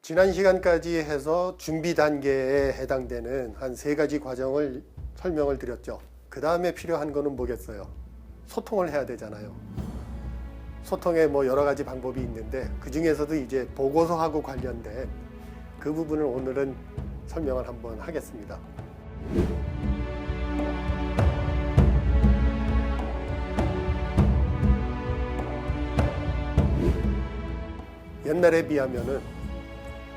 지난 시간까지 해서 준비 단계에 해당되는 한 3가지 과정을 설명을 드렸죠. 그 다음에 필요한 거는 뭐겠어요? 소통을 해야 되잖아요. 소통에 뭐 여러 가지 방법이 있는데 그 중에서도 이제 보고서하고 관련된 그 부분을 오늘은 설명을 한번 하겠습니다. 옛날에 비하면은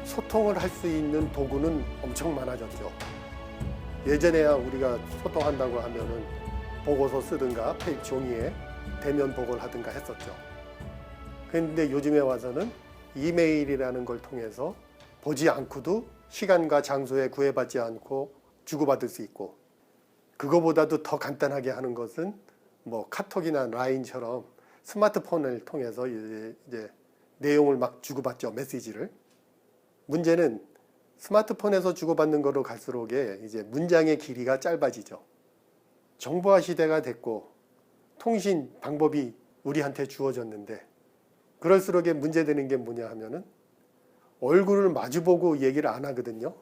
소통을 할 수 있는 도구는 엄청 많아졌죠. 예전에야 우리가 소통한다고 하면은 보고서 쓰든가 종이에 대면 보고를 하든가 했었죠. 그런데 요즘에 와서는 이메일이라는 걸 통해서 보지 않고도 시간과 장소에 구애받지 않고 주고받을 수 있고, 그거보다도 더 간단하게 하는 것은 뭐 카톡이나 라인처럼 스마트폰을 통해서 이제 내용을 막 주고받죠. 메시지를. 문제는 스마트폰에서 주고받는 거로 갈수록 이제 문장의 길이가 짧아지죠. 정보화 시대가 됐고 통신 방법이 우리한테 주어졌는데, 그럴수록 문제되는 게 뭐냐 하면은 얼굴을 마주보고 얘기를 안 하거든요.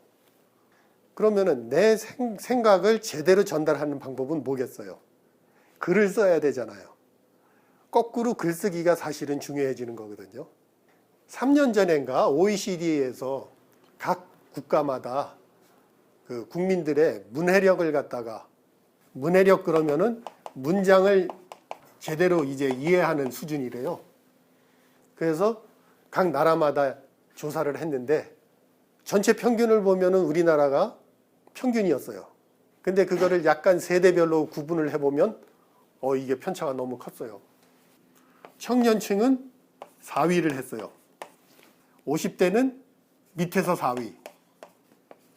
그러면은 내 생각을 제대로 전달하는 방법은 뭐겠어요? 글을 써야 되잖아요. 거꾸로 글쓰기가 사실은 중요해지는 거거든요. 3년 전인가 OECD에서 각 국가마다 그 국민들의 문해력을 갖다가, 문해력 그러면은 문장을 제대로 이제 이해하는 수준이래요. 그래서 각 나라마다 조사를 했는데 전체 평균을 보면은 우리나라가 평균이었어요. 근데 그거를 약간 세대별로 구분을 해보면 이게 편차가 너무 컸어요. 청년층은 4위를 했어요. 50대는 밑에서 4위,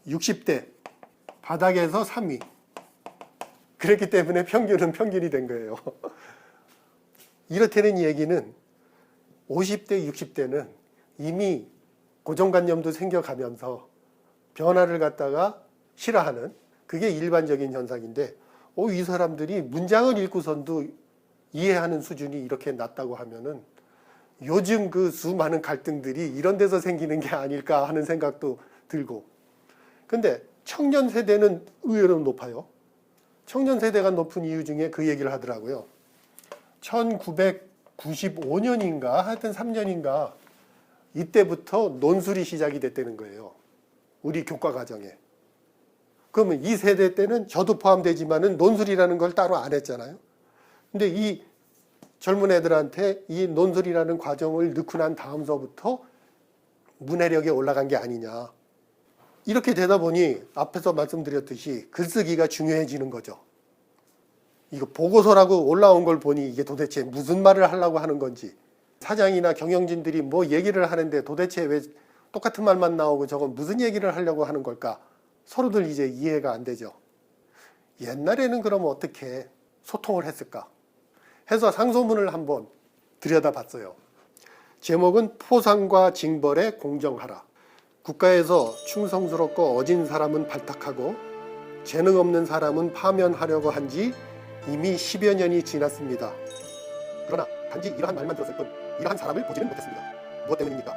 60대 바닥에서 3위. 그렇기 때문에 평균은 평균이 된 거예요. 이렇다는 얘기는 50대, 60대는 이미 고정관념도 생겨가면서 변화를 갖다가 싫어하는, 그게 일반적인 현상인데, 이 사람들이 문장을 읽고선도 이해하는 수준이 이렇게 낮다고 하면은 요즘 그 수많은 갈등들이 이런 데서 생기는 게 아닐까 하는 생각도 들고. 근데 청년 세대는 의외로 높아요. 청년 세대가 높은 이유 중에 그 얘기를 하더라고요. 1995년인가 하여튼 3년인가 이때부터 논술이 시작이 됐다는 거예요. 우리 교과 과정에. 그러면 이 세대 때는 저도 포함되지만은 논술이라는 걸 따로 안 했잖아요. 근데 이 젊은 애들한테 이 논술이라는 과정을 넣고 난 다음서부터 문해력이 올라간 게 아니냐. 이렇게 되다 보니 앞에서 말씀드렸듯이 글쓰기가 중요해지는 거죠. 이거 보고서라고 올라온 걸 보니 이게 도대체 무슨 말을 하려고 하는 건지, 사장이나 경영진들이 뭐 얘기를 하는데 도대체 왜 똑같은 말만 나오고 저건 무슨 얘기를 하려고 하는 걸까? 서로들 이제 이해가 안 되죠. 옛날에는 그러면 어떻게 소통을 했을까? 해서 상소문을 한번 들여다봤어요. 제목은 포상과 징벌에 공정하라. 국가에서 충성스럽고 어진 사람은 발탁하고 재능 없는 사람은 파면하려고 한 지 이미 10여 년이 지났습니다. 그러나 단지 이러한 말만 들었을 뿐 이러한 사람을 보지는 못했습니다. 무엇 때문입니까?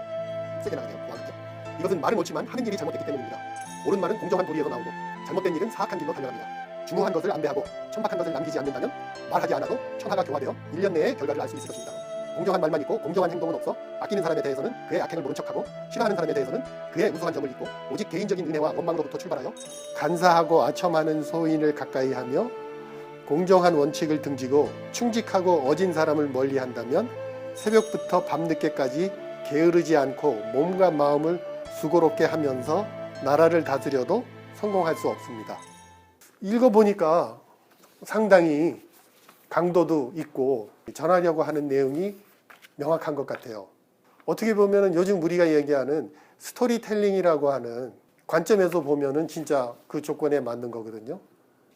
세게 나가네요. 왕한테. 이것은 말은 옳지만 하는 일이 잘못됐기 때문입니다. 옳은 말은 공정한 도리에서 나오고 잘못된 일은 사악한 길로 달려갑니다. 중후한 것을 안배하고 천박한 것을 남기지 않는다면 말하지 않아도 천하가 교화되어 1년 내에 결과를 알 수 있을 것입니다. 공정한 말만 있고 공정한 행동은 없어 아끼는 사람에 대해서는 그의 악행을 모른 척하고 싫어하는 사람에 대해서는 그의 우수한 점을 잊고 오직 개인적인 은혜와 원망으로부터 출발하여 간사하고 아첨하는 소인을 가까이 하며 공정한 원칙을 등지고 충직하고 어진 사람을 멀리한다면 새벽부터 밤늦게까지 게으르지 않고 몸과 마음을 수고롭게 하면서 나라를 다스려도 성공할 수 없습니다. 읽어보니까 상당히 강도도 있고 전하려고 하는 내용이 명확한 것 같아요. 어떻게 보면 요즘 우리가 얘기하는 스토리텔링이라고 하는 관점에서 보면은 진짜 그 조건에 맞는 거거든요.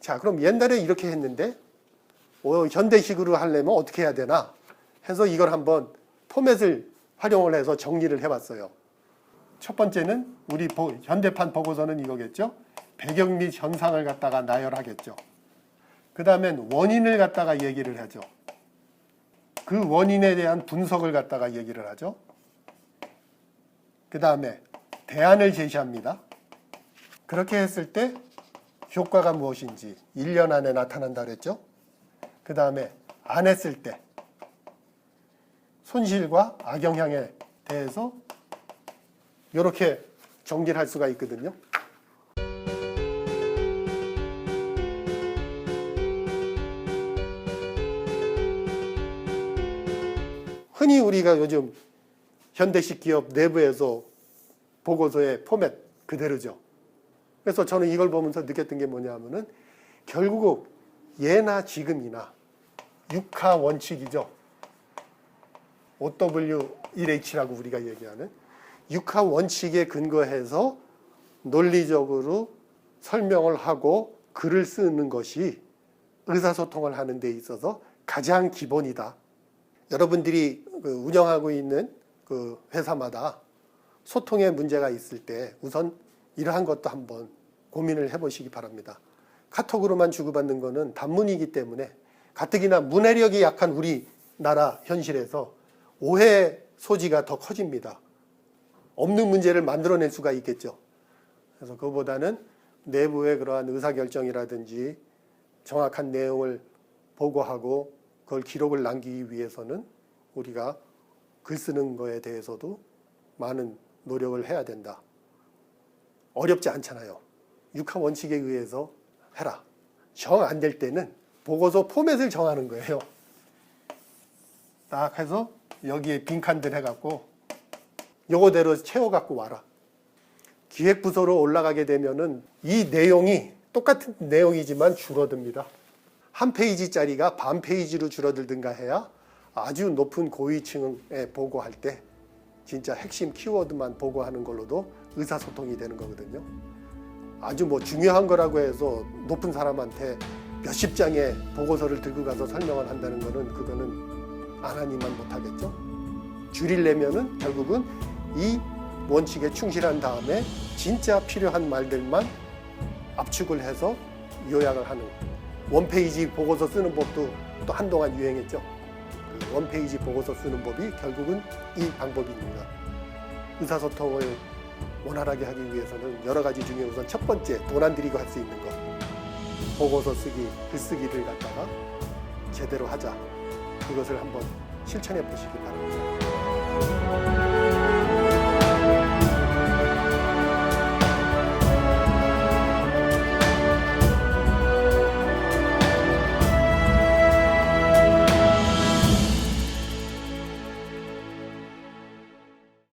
자, 그럼 옛날에 이렇게 했는데 현대식으로 하려면 어떻게 해야 되나 해서 이걸 한번 포맷을 활용을 해서 정리를 해봤어요. 첫 번째는 우리 현대판 보고서는 이거겠죠. 배경 및 현상을 갖다가 나열하겠죠. 그 다음엔 원인을 갖다가 얘기를 하죠. 그 원인에 대한 분석을 갖다가 얘기를 하죠. 그 다음에 대안을 제시합니다. 그렇게 했을 때 효과가 무엇인지 1년 안에 나타난다 그랬죠. 그 다음에 안 했을 때 손실과 악영향에 대해서 이렇게 정리를 할 수가 있거든요. 흔히 우리가 요즘 현대식 기업 내부에서 보고서의 포맷 그대로죠. 그래서 저는 이걸 보면서 느꼈던 게 뭐냐면은 결국 예나 지금이나 육하 원칙이죠. OW1H라고 우리가 얘기하는 육하 원칙에 근거해서 논리적으로 설명을 하고 글을 쓰는 것이 의사소통을 하는 데 있어서 가장 기본이다. 여러분들이 운영하고 있는 그 회사마다 소통에 문제가 있을 때 우선 이러한 것도 한번 고민을 해보시기 바랍니다. 카톡으로만 주고받는 거는 단문이기 때문에 가뜩이나 문해력이 약한 우리나라 현실에서 오해 소지가 더 커집니다. 없는 문제를 만들어낼 수가 있겠죠. 그래서 그거보다는 내부의 그러한 의사결정이라든지 정확한 내용을 보고하고 그걸 기록을 남기기 위해서는 우리가 글 쓰는 거에 대해서도 많은 노력을 해야 된다. 어렵지 않잖아요. 육하 원칙에 의해서 해라. 정 안 될 때는 보고서 포맷을 정하는 거예요. 딱 해서 여기에 빈칸들 해갖고 요거대로 채워갖고 와라. 기획부서로 올라가게 되면은 이 내용이 똑같은 내용이지만 줄어듭니다. 한 페이지짜리가 반 페이지로 줄어들든가 해야 아주 높은 고위층에 보고할 때 진짜 핵심 키워드만 보고하는 걸로도 의사소통이 되는 거거든요. 아주 뭐 중요한 거라고 해서 높은 사람한테 몇십 장의 보고서를 들고 가서 설명을 한다는 거는 그거는 안 하니만 못하겠죠. 줄이려면은 결국은 이 원칙에 충실한 다음에 진짜 필요한 말들만 압축을 해서 요약을 하는 원페이지 보고서 쓰는 법도 또 한동안 유행했죠. 그 원페이지 보고서 쓰는 법이 결국은 이 방법입니다. 의사소통을 원활하게 하기 위해서는 여러 가지 중에 우선 첫 번째 돈 안 들이고 할 수 있는 것, 보고서 쓰기, 글쓰기를 갖다가 제대로 하자. 그것을 한번 실천해 보시기 바랍니다.